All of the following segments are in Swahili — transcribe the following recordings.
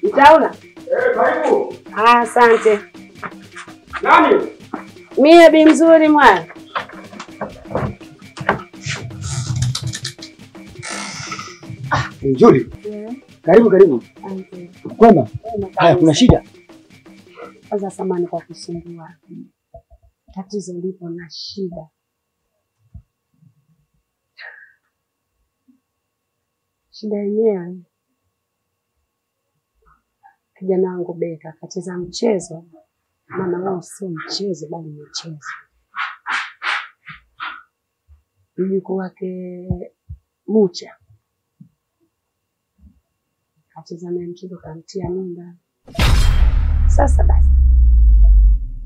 Nitaula. Karibu. Asante. Nani? Mie Bi Mzuri mwana. Nzuri. Karibu. Kwema? Haya, kuna shida? Kwanza samahani kwa kusumbua. Tatizo lipo na shida. Shida yenyewe, kijana wangu Beka akacheza mchezo, maana wao sio mchezo bali ni mchezo. Mjukuu wake Mucha akacheza naye mchezo kamtia mimba. Sasa basi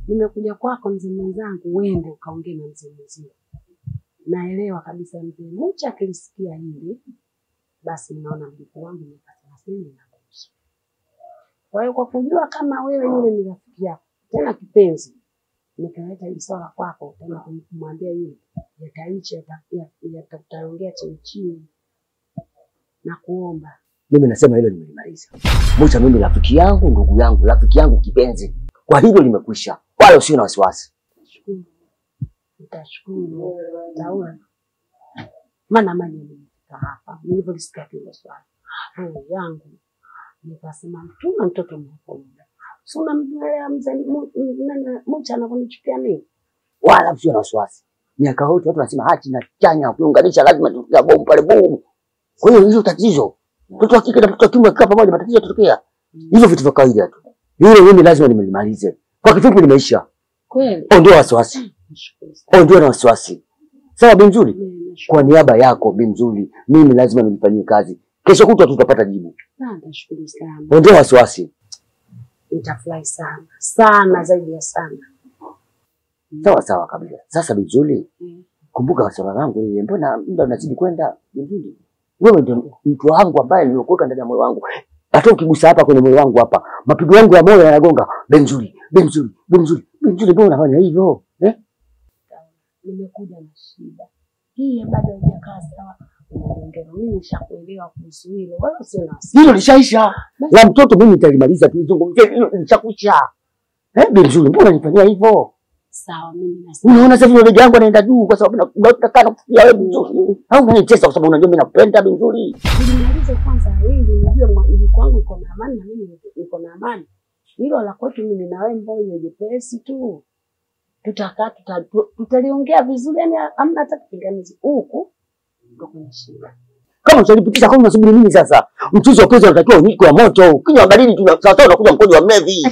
nimekuja kwako mzee mwenzangu, uende ukaongee na mzee mwenzio. Naelewa kabisa mzee Mucha akilisikia hili basi naona mjukuu wangu nimepata nafasi na kuhusu. Kwa hiyo kwa kujua kama wewe yule ni rafiki yako tena kipenzi, nikaleta hili swala kwako tena kumwambia yule yataongea chini na kuomba. Mimi nasema hilo nimelimaliza. Mucha mimi rafiki yangu, ndugu yangu, rafiki yangu kipenzi. Kwa hilo limekwisha. Wala usio na wasiwasi. Nitashukuru. Taua. Maana maji yamefika hapa. Nilivyosikia hilo swali. Roho yangu nikasema mtuma mtoto mmoja. Si unamlea mzee Mucha anakunichukia mimi. Wala usio na wasiwasi. Miaka yote watu wanasema hati na chanya ukiunganisha lazima tukia bomu pale bomu. Kwa hiyo hizo tatizo. Mtoto wa kike na mtoto wa kiume wakikaa pamoja matatizo yatatokea. Hizo vitu vya kawaida tu. Hilo mimi lazima nimelimalize. Kwa kifupi limeisha. Kweli? Ondoa wasiwasi. Ondoa na wasiwasi. Sawa Bi Mzuri? Kwa niaba yako Bi Mzuri, mimi lazima nilifanyie kazi. Kesho kutwa tutapata jibu. Nashukuru sana. Ondoa wasiwasi. Nitafurahi sana. Sana zaidi ya sana. Sawa kabisa. Sasa Bi Mzuri, kumbuka swala langu lile, mbona muda unazidi kwenda Bi Mzuri? Wewe ndio mtu wangu ambaye niliokuweka ndani ya moyo wangu. Hata ukigusa hapa kwenye moyo wangu hapa, mapigo yangu ya moyo yanagonga. Bi Mzuri, mbona unafanya hivyo? Nimekuja na shida. Hii bado haijakaa sawa. Mimi nishakuelewa kuhusu hilo. Wala sio na wasiwasi. Hilo lishaisha. La mtoto mimi nitalimaliza tulizungumzia hilo lishakwisha. Bi Mzuri, mbona unanifanyia hivyo? Sawa mimi nasema. Unaona sasa vile yangu anaenda juu kwa sababu nataka kufikia wewe Mzuri. Au unanicheza kwa sababu unajua mimi nakupenda Bi Mzuri. Nilimaliza kwanza hili nijue mjukuu wangu uko na amani na mimi niko na amani. Hilo la kwetu mimi na wewe mbona ni jepesi tu. Tutaliongea vizuri, yani hamna hata kupinganizi huku ndio kuna shida. Kama utalipitisha kama unasubiri nini sasa? Mchuzi wa kwanza unatakiwa unyike wa moto. Kinywa baridi tunasasa unakuja mkojo wa mlevi.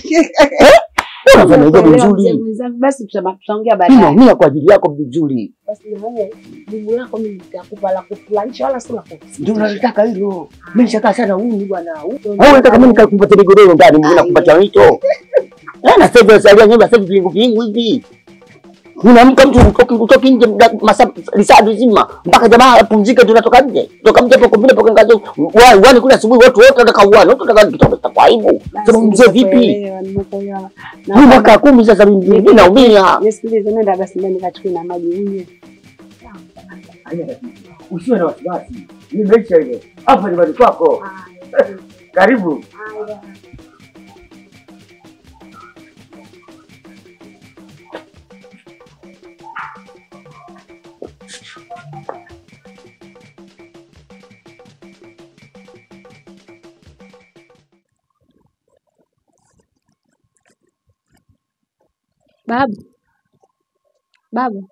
Unafanya hivyo Bi Mzuri. Basi tutaongea baadaye. Ninaumia kwa ajili yako Bi Mzuri. Basi na wewe jibu lako mimi nitakupa la kufurahisha wala sio la kusikitisha. Ndio unalitaka hilo. Mimi nishakaa sana huyu bwana. Au unataka mimi nikakupatia godoro ndani mimi nakupatia mito. Na sasa sasa nyumba sasa vingu hivi. Unaamka mtu utoki nje masaa lisadu zima mpaka jamaa apumzike tunatoka nje. Toka mje hapo kombine poko ngazo. Wani kule asubuhi watu wote wanataka uani, watu wanataka kitoto kwa aibu. Sema mzee vipi? Na mwaka 10 sasa mimi naumia. Nisikilize nenda basi ndani kachukue na maji unywe. Usiwe na wasiwasi. Nimeisha ile. Hapa ni bado kwako. Karibu. Babu,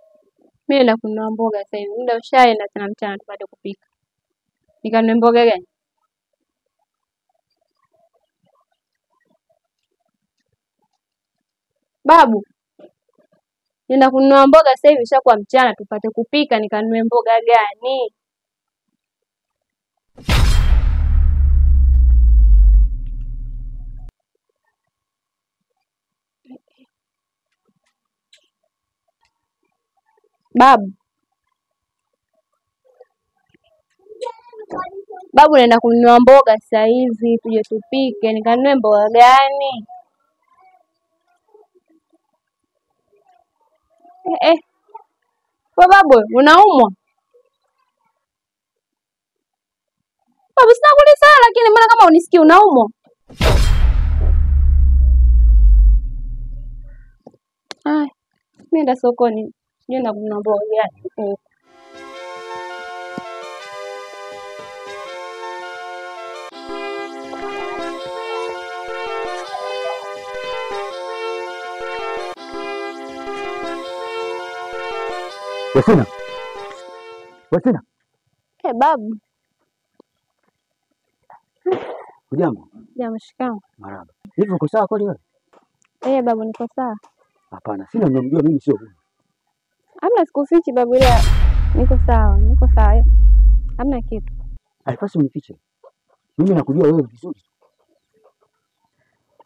mimi naenda kununua mboga sasa hivi. Muda ushaenda tena mchana tupate kupika. Nikanunue mboga gani? Babu, nenda kununua mboga sasa hivi ishakuwa mchana tupate kupika, nikanunue mboga gani? Babu, naenda kununua mboga sasa hivi tuje tupike, nikanunue mboga gani? Kwa babu, unaumwa? babu, sina kuuliza lakini mbona kama unisikii unaumwa? Ai, nenda sokoni. Nenda kununua mboga gani? Wasina. Babu. Hujambo? Jambo, shikamoo. Marhaba. Hivi uko sawa kweli wewe? Babu, niko sawa. Hapana, sina ninamjua mimi sio huyu. Hamna, sikufichi babu, ila niko sawa. Hamna kitu. Haipaswi unifiche. Mimi nakujua wewe vizuri.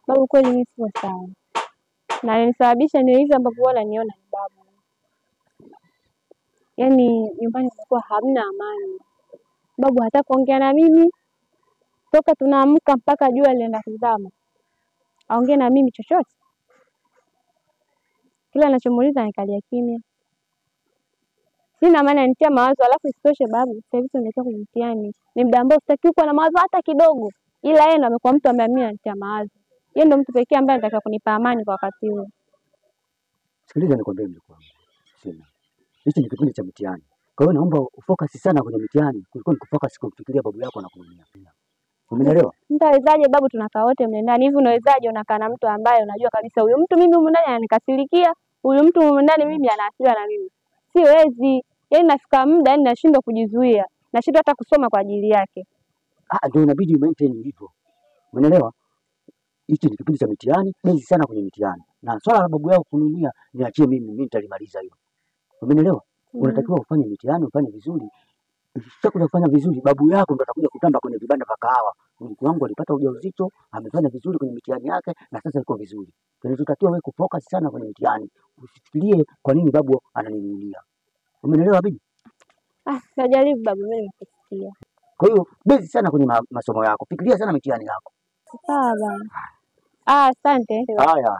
Babu, kweli mimi siko sawa. Na nilisababisha niwe hivi ambapo wala niona ni babu. Yaani nyumbani kulikuwa hamna amani. Babu hata kuongea na mimi toka tunaamka mpaka jua lienda kuzama. Aongee na mimi chochote. Kila ninachomuuliza nikalia kimya. Sina maana anitia mawazo, alafu isitoshe babu, sasa hivi tunaelekea kwenye mtihani. Ni muda ambao sitaki kuwa na mawazo hata kidogo. Ila yeye ndo amekuwa mtu ambaye mimi anitia mawazo. Yeye ndo mtu pekee ambaye anataka kunipa amani kwa wakati huo. Sikiliza nikwambie mjukuu wangu. Sina. Hichi ni kipindi cha mtihani. Kwa hiyo naomba ufocus sana kwenye mtihani kuliko nikufocus kumfikiria babu yako na kumwambia. Umeelewa? Mtawezaje babu, tunakaa wote mle ndani. Hivi unawezaje unakaa na mtu ambaye unajua kabisa huyu mtu mimi humu ndani ananikasirikia, huyu mtu humu ndani mimi anaasira na mimi. Siwezi. Yaani nafika muda yani nashindwa kujizuia. Nashindwa hata kusoma kwa ajili yake. Ndio inabidi maintain hivyo. Umeelewa? Hichi ni kipindi cha mtihani, bezi sana kwenye mtihani. Na swala la babu yako kununia niachie mimi nitalimaliza hilo. Umeelewa? Unatakiwa ufanye mtihani, ufanye vizuri. Ukishakuja kufanya vizuri, babu yako ndo atakuja kutamba kwenye vibanda vya kahawa. Mjukuu wangu alipata ujauzito, amefanya vizuri kwenye mitihani yake na sasa yuko vizuri. Tunachotakiwa wewe kufocus sana kwenye mtihani. Usifikirie kwa nini babu ananinunia. Umeelewa bibi? Najaribu babu, mimi nimekusikia. Kwa hiyo bezi sana kwenye masomo yako. Fikiria sana mitihani yako. Sawa baba. Asante. Haya.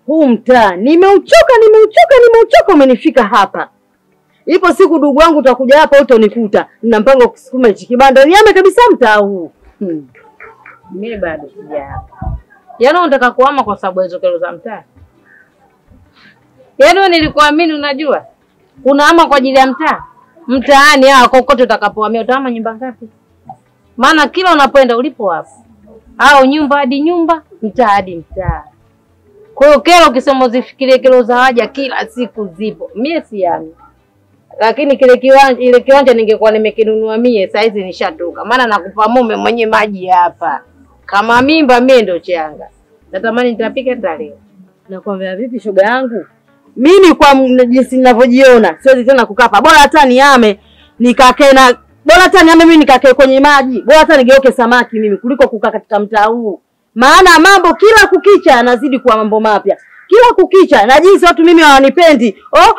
Huu mtaa nimeuchoka, umenifika hapa. Ipo siku ndugu wangu utakuja hapa utonikuta. Nina mpango wa kusukuma hichi kibanda. Niame kabisa mtaa huu. Mimi bado sija hapa. Yaani unataka kuhama kwa sababu hizo kero za mtaa? Yaani nilikuamini unajua? Unahama kwa ajili ya mtaa? Mtaani kokote utakapohamia utahama nyumba ngapi? Maana kila unapoenda ulipo hapo. Au nyumba hadi nyumba, mtaa hadi mtaa. Kwa hiyo kero ukisema uzifikirie kero za haja kila siku zipo. Mimi siami. Lakini ile kiwanja ningekuwa nimekinunua mie saa hizi nishatoka. Maana nakupa mume mwenye maji hapa. Kama mimba mie ndo changa. Natamani nitapika hata leo. Nakwambia vipi shoga yangu? Mimi kwa jinsi ninavyojiona, siwezi tena kukaa hapa. Bora hata niame nikakae na bora hata niame mimi nikakae kwenye maji. Bora hata nigeuke samaki mimi kuliko kukaa katika mtaa huu. Maana mambo kila kukicha yanazidi kuwa mambo mapya. Kila kukicha na jinsi watu mimi hawanipendi.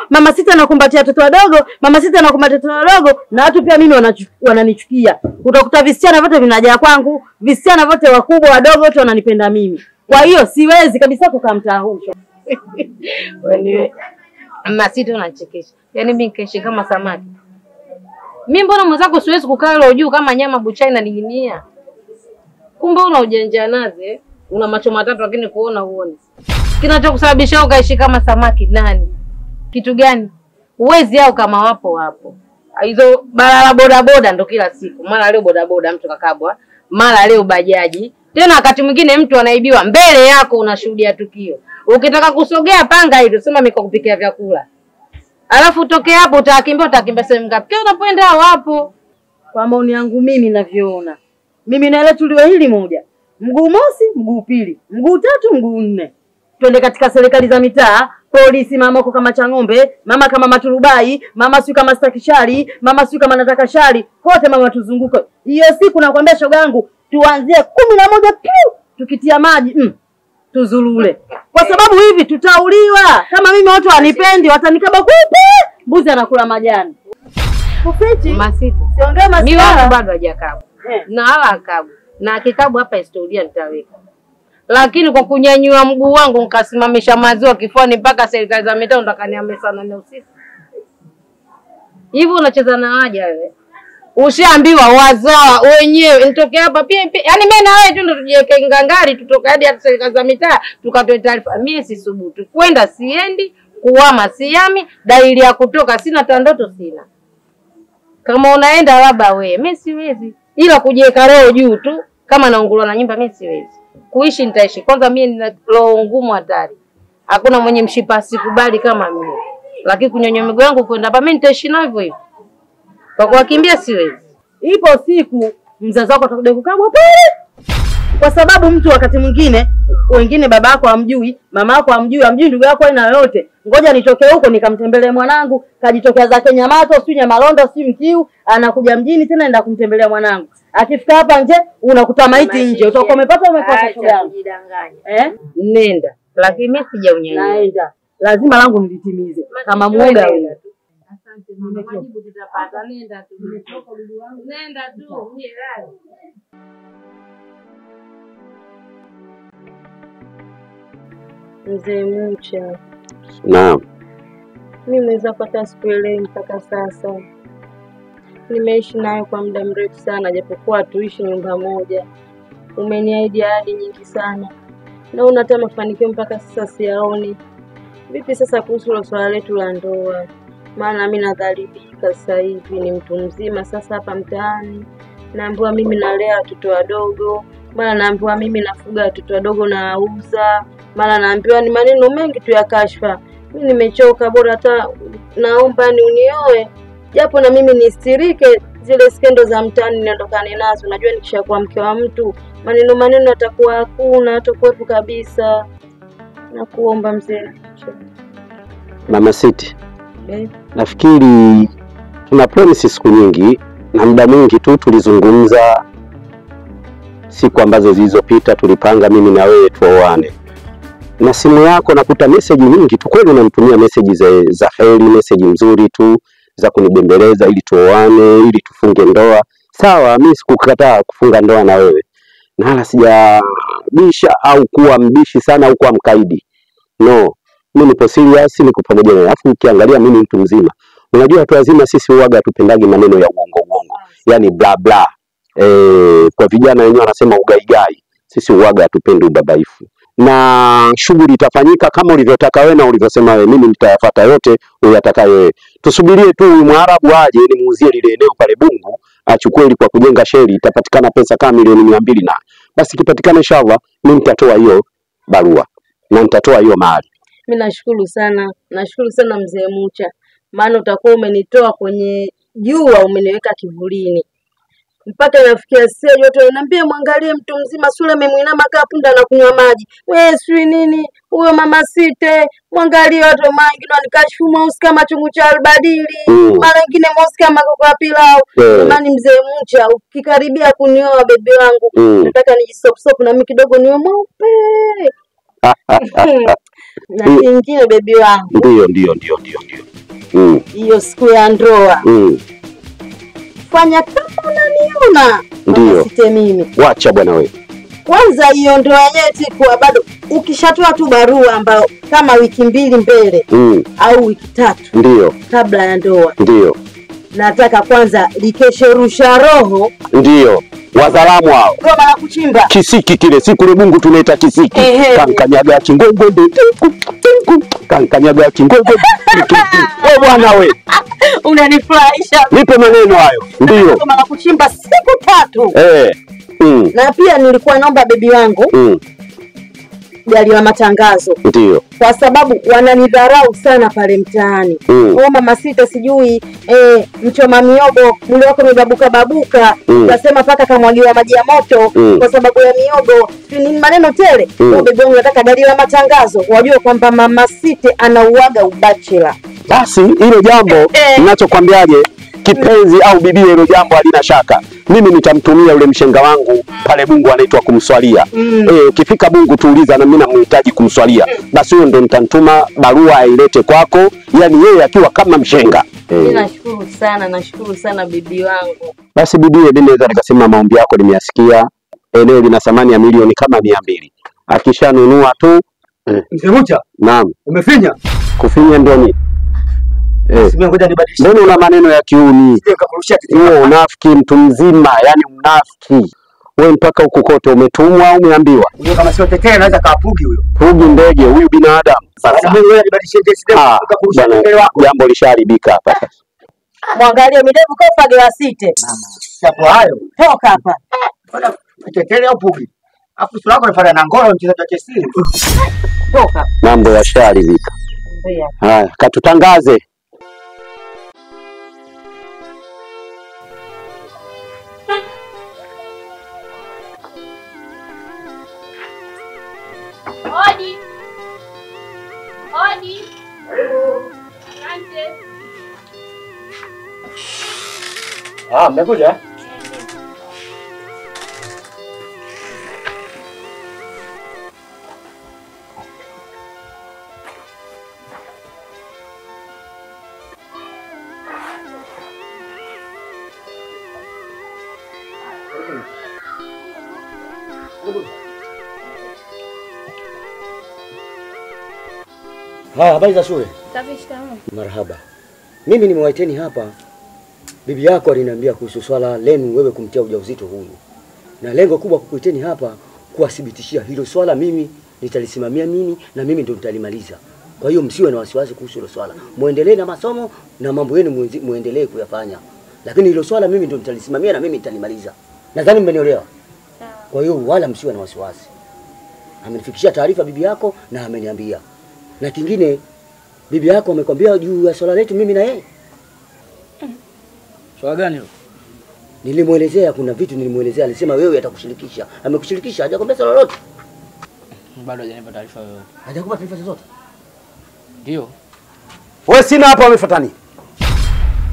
Mama sita anakumbatia watoto wadogo, mama sita anakumbatia watoto wadogo na watu pia mimi wananichukia. Utakuta visichana vote vinaja kwangu, visichana vote wakubwa wadogo wote wananipenda mimi. Kwa hiyo siwezi kabisa kukaa mtaa huu. Wewe mama sita unachekesha. Yaani mimi nikaishi kama samaki. Mimi mbona mwenzako siwezi kukaa leo juu kama nyama buchai na ninginia? Kumbe una ujanja nazi, una macho matatu lakini kuona uone. Kinachokusababisha ukaishi kama samaki nani? Kitu gani? Uwezi au kama wapo. Hizo barabara bodaboda ndo kila siku. Mara leo bodaboda mtu kakabwa, mara leo bajaji. Tena wakati mwingine mtu anaibiwa mbele yako unashuhudia tukio. Ukitaka kusogea panga hilo sema mimi kwa kupikia vyakula. Alafu utoke hapo utakimbia sehemu ngapi? Kile unapoenda hapo. Kwa maoni yangu mimi ninavyoona. Mimi na ile tuliwe hili moja. Mguu mosi, mguu pili, mguu tatu, mguu nne. Twende katika serikali za mitaa, polisi mama huko kama Chang'ombe, mama kama Maturubai, mama siyo kama Stakishari, mama siyo kama Nataka Shari, kote mama tuzunguke. Hiyo siku nakwambia shoga yangu, tuanzie 11 piu, tukitia maji, tuzulule. Kwa sababu hivi tutauliwa. Kama mimi watu wanipendi, watanikaba kupe, mbuzi anakula majani. Kufiti? Masiti. Siongea masiti. Mimi wangu bado hajakabwa. Na hala akabu. Na kikabu hapa historia nitaweka. Lakini kwa kunyanyua mguu wangu nikasimamisha maziwa kifuani mpaka serikali za mitaa ndakaniambia sana na usiku. Hivi unacheza na haja wewe? Ushaambiwa wazao wenyewe nitoke hapa pia yani mimi na wewe tu ndo tujiweke ngangari tutoka hadi hata serikali za mitaa tukatoe taarifa. Mimi sisubutu. Kwenda siendi, kuhama siami, dalili ya kutoka sina, tandoto sina. Kama unaenda labda wewe, mimi siwezi. Ila kujiweka roho juu tu kama naungulwa na nyumba mimi siwezi. Kuishi nitaishi. Kwanza mimi nina roho ngumu hatari. Hakuna mwenye mshipa sikubali kama mimi. Lakini kunyonyoa miguu yangu kwenda hapa mimi nitaishi navyo hivyo. Kwa kuwakimbia siwezi. Ipo siku mzazi wako atakuja kukabwa pale. Kwa sababu mtu wakati mwingine wengine baba yako hamjui, mama yako hamjui ndugu yako aina yoyote. Ngoja nitoke huko nikamtembelee mwanangu, kajitokea zake Nyamato, si Nyamalondo, si Mkiu, anakuja mjini tena enda kumtembelea mwanangu. Akifika hapa nje unakuta maiti nje. Utakuwa umepata umekosa shoga. Nenda. Lakini mimi sijaunyanyua. Naenda. Lazima langu nilitimize. Kama muoga wewe. Asante mama, majibu tutapata. Nenda tu. Nenda tu. Mzee Mucha. Naam. Mimi naweza pata sikuelewi mpaka sasa. Nimeishi nayo kwa muda mrefu sana japokuwa tuishi nyumba moja. Umeniahidi ahadi nyingi sana. Na unataka mafanikio mpaka sasa siyaoni. Vipi sasa kuhusu swala letu la ndoa? Maana mimi nadhalilika sasa hivi, ni mtu mzima sasa hapa mtaani. Naambiwa mimi nalea watoto wadogo, mara naambiwa mimi nafuga watoto wadogo na auza, mara naambiwa ni maneno mengi tu ya kashfa. Mimi nimechoka, bora hata naomba ni unioe japo na mimi nistirike zile skendo za mtaani niondokane nazo. Unajua nikishakuwa mke wa mtu maneno atakuwa hakuna, hatakuwepo kabisa. Nakuomba mzee. Mama Siti. Nafikiri tuna promise siku nyingi na muda mwingi tu tulizungumza siku ambazo zilizopita, tulipanga mimi na wewe tuoane. Na simu yako nakuta message nyingi tu, kweli unanitumia message za heri, message nzuri tu za kunibembeleza ili tuoane, ili tufunge ndoa. Sawa, mimi sikukataa kufunga ndoa na wewe. Na hala sijabisha au kuwa mbishi sana au kuwa mkaidi. No. Mimi nipo serious, niko pamoja nawe. Alafu ukiangalia mimi mtu mzima. Unajua watu wazima sisi huaga tupendagi maneno ya uongo. Yaani bla bla. Kwa vijana wenyewe wanasema ugaigai. Sisi huaga hatupendi ubabaifu. Na shughuli itafanyika kama ulivyotaka wewe na ulivyosema wewe. Mimi nitayafuata yote uyatakayo wewe. Tusubirie tu Mwarabu aje nimuuzie lile eneo pale Bungu, achukue ili kwa kujenga sheri, itapatikana pesa kama milioni 200 na. Basi kipatikana inshallah, mimi nitatoa hiyo barua na nitatoa hiyo mali. Mimi nashukuru sana mzee Mucha. Maana utakuwa umenitoa kwenye jua umeniweka kivulini. Mpaka nafikia stage watu wananiambia muangalie mtu mzima sura amemwinama kama punda na kunywa maji. Wewe sui nini? Huyo Mama Site, muangalie watu wengine wanikashifu mouse kama chungu cha albadili. Mara nyingine mouse kama kwa pilau. Jamani mzee Mucha, ukikaribia kunioa bebe wangu, nataka nijisop na mimi kidogo niwe mweupe. Na kingine bebi wangu. Ndio. Hiyo siku ya ndoa. Fanya kama unaniona. Ndio. Site mimi. Wacha bwana wewe. Kwanza hiyo ndoa yetu kwa bado ukishatoa tu barua ambayo kama wiki 2 mbele au wiki 3 ndio kabla ya ndoa. Ndio. Nataka kwanza likeshe rusha roho. Ndio. Wazalamu hao. Goma la kuchimba. Kisiki kile siku ile Mungu tunaita kisiki. Kankanyaga chingongo kankanyaga chingongo. Wewe bwana wewe. Unanifurahisha. Nipe maneno hayo. Ndio. Goma la kuchimba siku 3. Na pia nilikuwa naomba bebi wangu. Gari la matangazo. Ndio. Kwa sababu wananidharau sana pale mtaani. Mama Sita sijui mchoma miogo mwili wako babuka. Nasema paka kamwagiwa maji ya moto kwa sababu ya miogo. Ni maneno tele. Bebi wangu nataka gari la matangazo. Wajue kwamba Mama Sita anauaga ubachela. Basi hilo jambo ninachokwambiaje kipenzi au bibi, hilo jambo halina shaka. Mimi nitamtumia yule mshenga wangu pale Bungu anaitwa kumswalia. Ukifika Bungu tuuliza na mimi namhitaji kumswalia. Basi huyo ndo nitamtuma barua ailete kwako, yani yeye akiwa kama mshenga. Nashukuru sana bibi wangu. Basi bibi, mimi naweza nikasema maombi yako nimeyasikia. eneo lina thamani ya milioni kama 200. Akishanunua tu Mzee Mucha, naam. umefinya? Kufinya ndio nini? Ngoja nibadilishe. Mbona una maneno ya kiuni? Wewe unafiki mtu mzima, yani unafiki. Wewe mpaka huko kote umetumwa au umeambiwa? Huyo kama sio tetee anaweza kapugi huyo. Pugi ndege, huyu binadamu. Sasa Ngoja nibadilishe jambo lishaharibika hapa sasa. Mwangalie midevu kwa fage wa site. Chapo hayo. Toka hapa. Bwana tetee au pugi? Afu sura yako inafanana na ngoro mchezaji wa Chelsea. Toka. Mambo yashaharibika. Haya, katutangaze. Hodi. Hodi. Asante. Mmekuja? Habari za shule? Safi, shikamoo. Marhaba. Mimi nimewaiteni hapa. Bibi yako aliniambia kuhusu swala lenu wewe kumtia ujauzito huyu. Na lengo kubwa kukuiteni hapa kuwathibitishia hilo swala mimi nitalisimamia mimi na mimi ndio nitalimaliza. Kwa hiyo msiwe na wasiwasi kuhusu hilo swala. Muendelee na masomo na mambo yenu muendelee kuyafanya. Lakini hilo swala mimi ndio nitalisimamia na mimi nitalimaliza. Nadhani mmenielewa. Sawa. Kwa hiyo wala msiwe na wasiwasi. Amenifikishia taarifa bibi yako na ameniambia. Na kingine bibi yako amekwambia juu ya swala letu mimi na yeye? Swala gani hilo? Nilimuelezea, kuna vitu nilimuelezea, alisema wewe atakushirikisha. Amekushirikisha, hajakwambia swala lolote? Bado hajanipa taarifa yoyote. Hajakupa taarifa zozote? Ndio. Wewe sina hapa umefuata nini?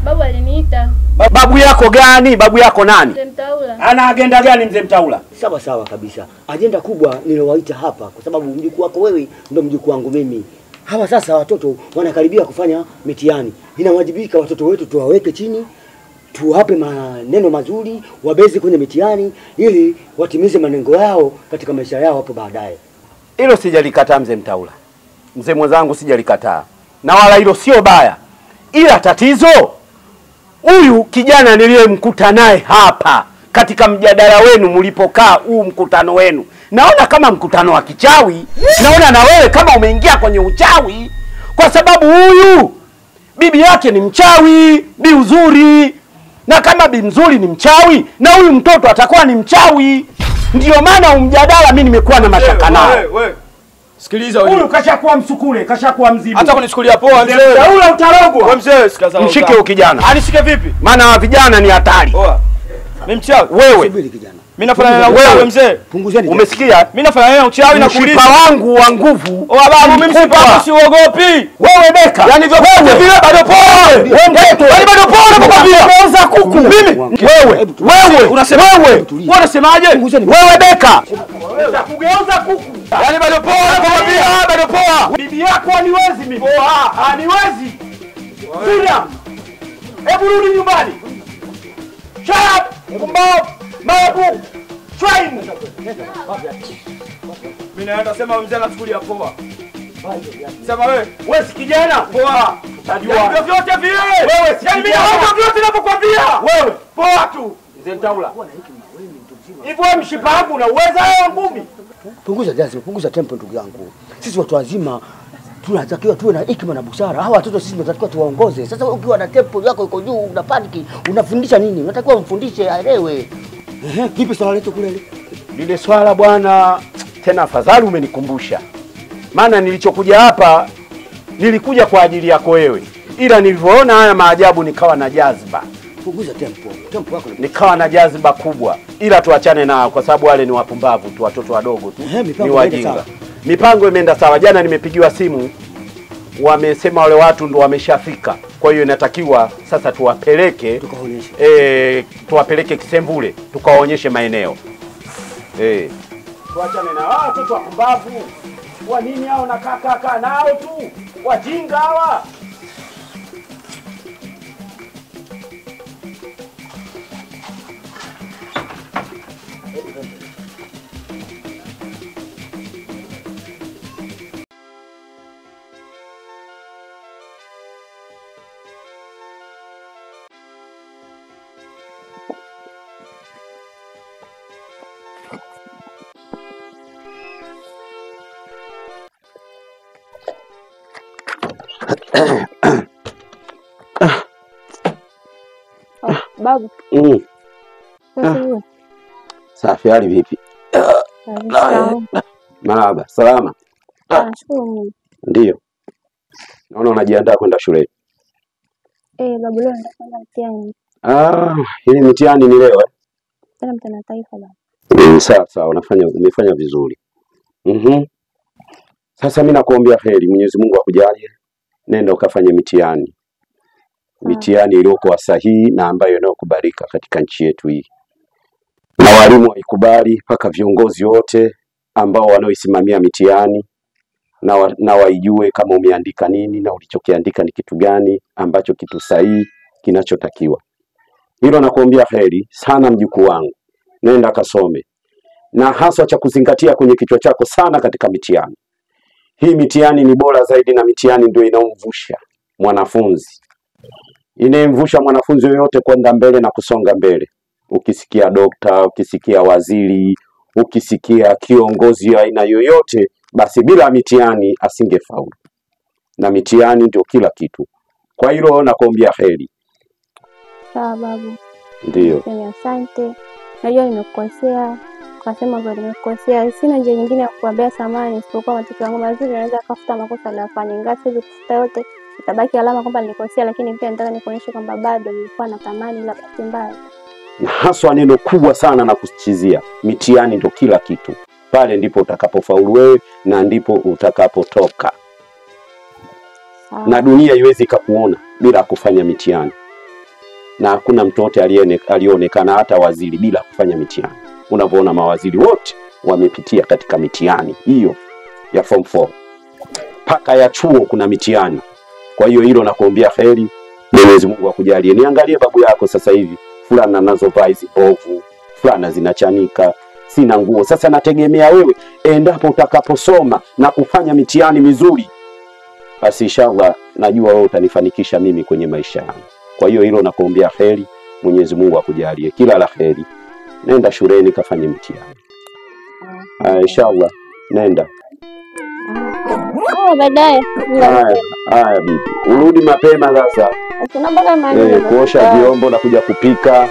Babu aliniita. Babu yako gani? Babu yako nani? Mzee Mtaula. Ana agenda gani mzee Mtaula? Sawa sawa kabisa. Ajenda kubwa nilowaita hapa kwa sababu mjukuu wako wewe ndio mjukuu wangu mimi. Hawa sasa watoto wanakaribia kufanya mitihani. Inawajibika watoto wetu tuwaweke chini, tuwape maneno mazuri, wabezi kwenye mitihani ili watimize malengo yao katika maisha yao hapo baadaye. Hilo sijalikataa mzee Mtaula. Mzee mwenzangu sijalikataa. Na wala hilo sio baya. Ila tatizo huyu kijana niliyemkuta naye hapa katika mjadala wenu mlipokaa huu mkutano wenu. Naona kama mkutano wa kichawi. Naona na wewe kama umeingia kwenye uchawi kwa sababu huyu bibi yake ni mchawi, bi uzuri. Na kama bi mzuri ni mchawi na huyu mtoto atakuwa ni mchawi. Ndiyo maana umjadala mimi nimekuwa na mashaka nao. Wewe. Sikiliza wewe. Huyu kashakuwa msukule, kashakuwa mzibu. Hata kunichukulia poa mzee. Mtaula utarogwa. Wewe mzee, sikaza. Mshike huyo kijana. Anishike vipi? Maana vijana ni hatari. Poa. Mimi mchawi. Wewe. Subiri kijana. Mimi nafanya na wewe mzee. Punguzeni. Umesikia? Mimi nafanya na uchawi na kuuliza. Mshipa wangu wa nguvu. Babu mimi msipa wangu siogopi. Wewe beka. Yaani hivyo vile bado poa. Wewe mtoto. Yaani bado poa nakwambia. Unauza kuku. Mimi. Wewe. Unasema wewe. Wewe unasemaje? Wewe beka. Kugeuza kuku. Yaani bado poa nakwambia, bado poa. Bibi yako aniwezi mimi. Poa, aniwezi. Sura. Hebu rudi nyumbani. Shut up. Kumbavu. Mabu. Train. Mimi naenda sema mzee anachukulia poa. Sema wewe. Wewe si kijana. Poa. Utajua. Yaani vyote vile. Wewe si Yaani mimi kijana. naomba vyote ninapokuambia. Wewe poa tu. Mzee Mtaula. Hivyo wewe mshipa wangu unauweza wewe ngumi? Punguza jazi, punguza tempo ndugu yangu. Sisi watu wazima tunatakiwa tuwe na hekima na busara. Hawa watoto sisi tunatakiwa tuwaongoze. Sasa ukiwa na tempo yako iko juu, una paniki, unafundisha nini? Unatakiwa umfundishe aelewe. Vipi swala letu kule? Lile swala bwana, tena afadhali umenikumbusha. Maana nilichokuja hapa nilikuja kwa ajili yako wewe. Ila nilivyoona haya maajabu nikawa na jazba. Punguza tempo. Tempo yako nikawa na jazba kubwa. Ila tuachane nao kwa sababu wale ni wapumbavu tu, watoto wadogo tu. Ni wajinga. Mipango imeenda sawa. Jana nimepigiwa simu. Wamesema wale watu ndo wameshafika. Kwa hiyo inatakiwa sasa tuwapeleke tuwapeleke Kisembule tukawaonyeshe maeneo. Tuachane na hao watoto wapumbavu. Wa nini hao na kaka nao tu? Wajinga hawa. Babu. Safi, hali vipi? Marahaba, salama. Nashukuru Mungu. Ndio. Naona unajiandaa kwenda shule. Babu leo nitakwenda mtihani. Hili mtihani ni leo Tena mtihani wa taifa baba. Sawa, umefanya vizuri. Sasa mimi nakuombea heri, Mwenyezi Mungu akujalie. Nenda ukafanye mitihani. Mitihani iliyokuwa sahihi na ambayo inayokubalika katika nchi yetu hii. Na walimu waikubali mpaka viongozi wote ambao wanaoisimamia mitihani na waijue kama umeandika nini na ulichokiandika ni kitu gani ambacho kitu sahihi kinachotakiwa. Hilo nakuombea heri sana mjukuu wangu. Nenda kasome. Na hasa cha kuzingatia kwenye kichwa chako sana katika mitihani. Hii mitihani ni bora zaidi na mitihani ndio inaomvusha mwanafunzi. Inamvusha mwanafunzi yoyote kwenda mbele na kusonga mbele. Ukisikia dokta, ukisikia waziri, ukisikia kiongozi wa aina yoyote, basi bila mitihani asingefaulu. Na mitihani ndio kila kitu. Kwa hilo nakuombea heri. Sawa babu. Ndio. Asante. Najua nimekukosea. Kasema kwa nimekukosea. Sina njia nyingine ya kukuambia samahani isipokuwa matokeo yangu mazuri naweza kufuta makosa niliyofanya. Ingawa siwezi kufuta yote. Itabaki alama kwamba nilikosea, lakini pia nataka nikuonyeshe kwamba bado nilikuwa natamani ila bahati mbaya. Na haswa neno kubwa sana na kusitizia, mitihani ndio kila kitu. Pale ndipo utakapofaulu wewe na ndipo utakapotoka. Na dunia haiwezi kukuona bila kufanya mitihani. Na hakuna mtu wote alionekana hata waziri bila kufanya mitihani. Unavyoona mawaziri wote wamepitia katika mitihani hiyo ya form 4. Paka ya chuo kuna mitihani. Kwa hiyo hilo nakuombea heri. Mwenyezi Mungu akujalie. Niangalie babu yako sasa hivi. Fulana nazovaa hizi bovu, fulana zinachanika, sina nguo. Sasa nategemea wewe endapo utakaposoma na kufanya mitihani mizuri, basi inshallah najua wewe utanifanikisha mimi kwenye maisha yangu. Kwa hiyo hilo nakuombea heri. Mwenyezi Mungu akujalie kila la heri. Nenda shuleni kafanye mitihani. Inshallah nenda. Baadaye. Haya bibi. Urudi mapema sasa. Tunaomba kama kuosha vyombo na kuja kupika